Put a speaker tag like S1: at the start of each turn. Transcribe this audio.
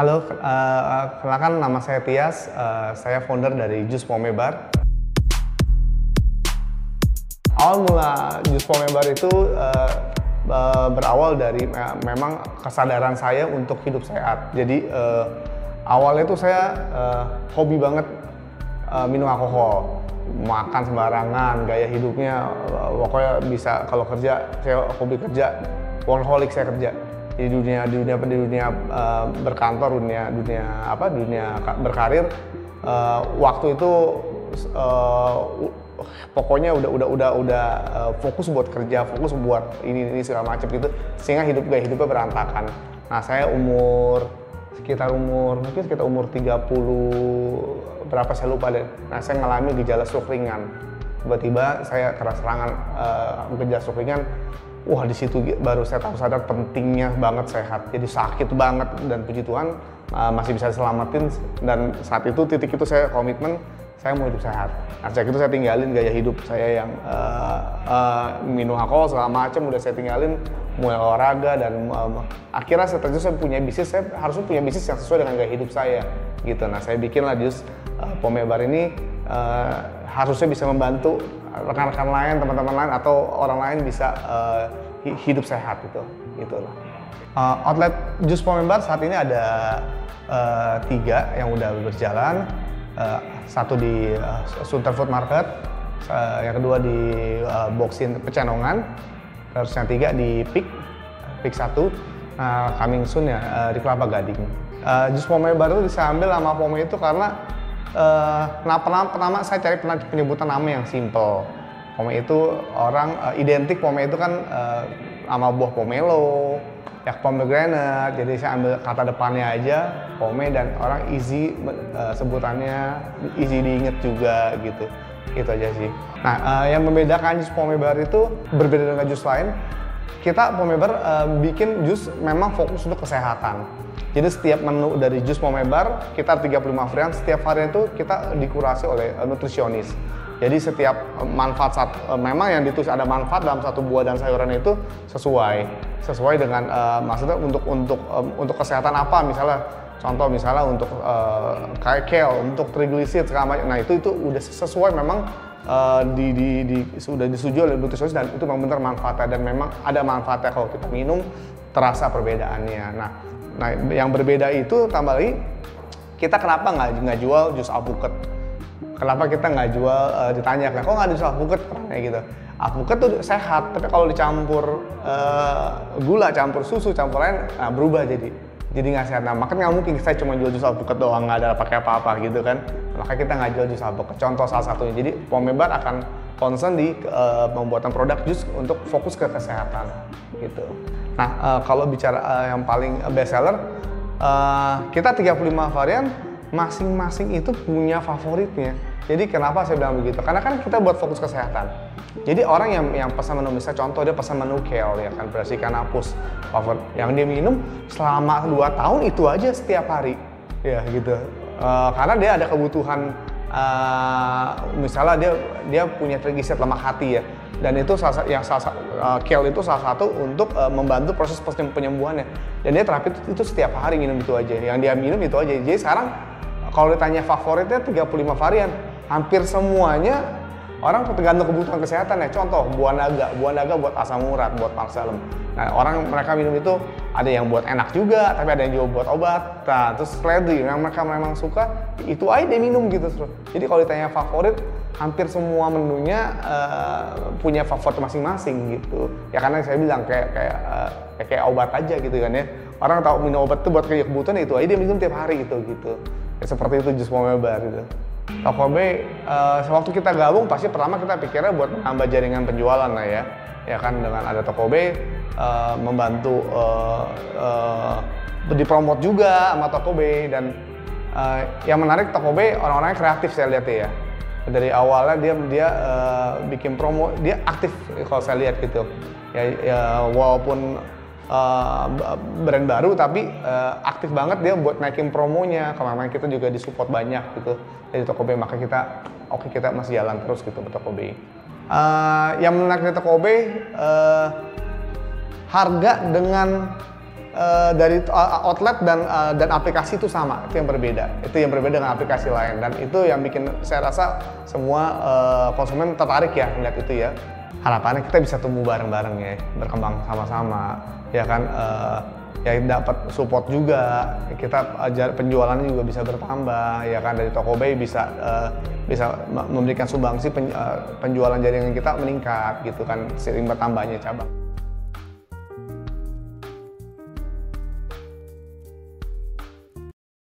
S1: Halo, kenalkan nama saya Tias, saya founder dari Jus Pome Bar. Awal mula Jus Pome Bar itu berawal dari memang kesadaran saya untuk hidup sehat. Jadi awalnya itu saya hobi banget minum alkohol, makan sembarangan, gaya hidupnya pokoknya bisa kalau kerja, saya hobi kerja, workaholic saya kerja. Di dunia berkantor, dunia berkarir, waktu itu pokoknya udah fokus buat kerja, fokus buat ini segala macam gitu, sehingga gaya hidupnya berantakan. Nah, saya sekitar umur 30 berapa saya lupa deh. Nah, saya ngalami gejala stroke ringan. Tiba-tiba saya kena serangan gejala stroke ringan. Wah, di situ baru saya sadar pentingnya banget sehat. Jadi sakit banget, dan puji Tuhan masih bisa diselamatin. Dan saat itu titik itu saya komitmen saya mau hidup sehat. Nah, sejak itu saya tinggalin gaya hidup saya yang minum alkohol segala macam, udah saya tinggalin, mulai olahraga, dan akhirnya setelah itu saya punya bisnis. Saya harusnya punya bisnis yang sesuai dengan gaya hidup saya gitu. Nah, saya bikinlah Jus Pome Bar ini, harusnya bisa membantu rekan-rekan lain, teman-teman lain, atau orang lain bisa hidup sehat itulah. Outlet Jus Pome Bar saat ini ada 3 yang udah berjalan. Satu di Sunter Food Market, yang kedua di Boxin Pecenongan, terus yang 3 di Pik 1, coming soon ya di Kelapa Gading. Jus Pome Bar itu bisa ambil nama Pome itu karena pertama saya cari penyebutan nama yang simple. Pome itu orang identik, Pome itu kan nama buah pomelo, ya pomegranate. Jadi saya ambil kata depannya aja Pome, dan orang easy sebutannya, easy diinget juga gitu. Gitu aja sih. Nah, yang membedakan Jus Pome Bar itu berbeda dengan jus lain. Kita Pome Bar bikin jus memang fokus untuk kesehatan. Jadi setiap menu dari Jus Pome Bar, kita 35 varian, setiap varian itu kita dikurasi oleh nutrisionis. Jadi setiap manfaat, memang yang ditulis ada manfaat dalam satu buah dan sayuran itu sesuai dengan maksudnya untuk kesehatan apa, misalnya contoh untuk kayak kale, untuk triglyceride segala macam. Nah, itu udah sesuai, memang sudah disetujui oleh nutrisionis, dan itu memang benar manfaatnya, dan memang ada manfaatnya kalau kita minum, terasa perbedaannya. Nah, yang berbeda itu tambah lagi, kita kenapa nggak jual jus alpukat? Kenapa kita nggak jual, ditanya kok nggak jus alpukat? Kayak gitu. Alpukat tuh sehat, tapi kalau dicampur gula, campur susu, campur lain, nah berubah jadi nggak sehat. Nah, makanya nggak mungkin saya cuma jual jus alpukat doang, nggak ada pakai apa-apa gitu kan. Makanya kita nggak jual jus alpukat. Contoh salah satunya. Jadi Pome Bar akan concern di pembuatan produk jus untuk fokus ke kesehatan gitu. Nah, kalau bicara yang paling best seller, kita 35 varian, masing-masing itu punya favoritnya. Jadi kenapa saya bilang begitu? Karena kan kita buat fokus kesehatan. Jadi orang yang pesan menu, misalnya contoh dia pesan menu kale, ya kan, berasi kanapus, favorit yang dia minum selama 2 tahun itu aja setiap hari, ya gitu. Karena dia ada kebutuhan, misalnya dia punya triglyceride, lemak hati ya, dan itu kale itu salah satu untuk membantu proses penyembuhannya, dan dia terapi itu setiap hari minum itu aja, yang dia minum itu aja. Jadi sekarang kalau ditanya favoritnya 35 varian, hampir semuanya orang tergantung kebutuhan kesehatan ya. Contoh buah naga buat asam urat, buat parsalem. Nah, mereka minum itu ada yang buat enak juga, tapi ada yang juga buat obat. Nah, terus seledri yang mereka memang suka, itu aja dia minum gitu terus. Jadi kalau ditanya favorit, hampir semua menunya punya favorit masing-masing gitu. Ya karena saya bilang kayak obat aja gitu kan ya. Orang tahu minum obat itu buat kebutuhan, itu aja dia minum tiap hari gitu. Ya, seperti itu Jus Pome Bar gitu. Tokobe, waktu kita gabung pasti pertama kita pikirnya buat menambah jaringan penjualan lah ya. Ya kan, dengan ada Tokobe membantu dipromot juga sama Tokobe, dan yang menarik Tokobe orang-orangnya kreatif saya lihat ya. Dari awalnya dia bikin promo, dia aktif kalau saya lihat gitu. Ya walaupun brand baru, tapi aktif banget dia buat naikin promonya. Kemarin kita juga disupport banyak gitu dari Tokobe, maka kita masih jalan terus gitu ke Tokobe. Yang menarik dari Tokobe, harga dengan dari outlet dan aplikasi itu sama, itu yang berbeda. Itu yang berbeda dengan aplikasi lain, dan itu yang bikin saya rasa semua konsumen tertarik ya melihat itu ya. Harapannya kita bisa tumbuh bareng-bareng ya, berkembang sama-sama, ya kan. Ya dapat support juga, kita penjualannya juga bisa bertambah, ya kan. Dari Tokopedia bisa memberikan sumbangsi penjualan jaringan kita meningkat gitu kan, seiring bertambahnya cabang.